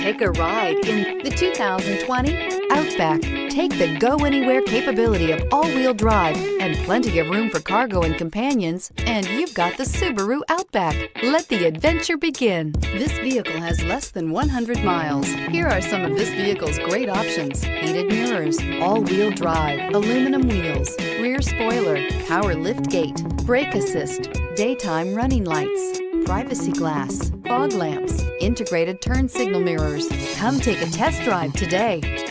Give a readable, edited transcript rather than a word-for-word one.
Take a ride in the 2020 Outback. Take the go-anywhere capability of all-wheel drive and plenty of room for cargo and companions, and you've got the Subaru Outback. Let the adventure begin. This vehicle has less than 100 miles. Here are some of this vehicle's great options: heated mirrors, all-wheel drive, aluminum wheels, rear spoiler, power liftgate, brake assist, daytime running lights, privacy glass, fog lamps, integrated turn signal mirrors. Come take a test drive today.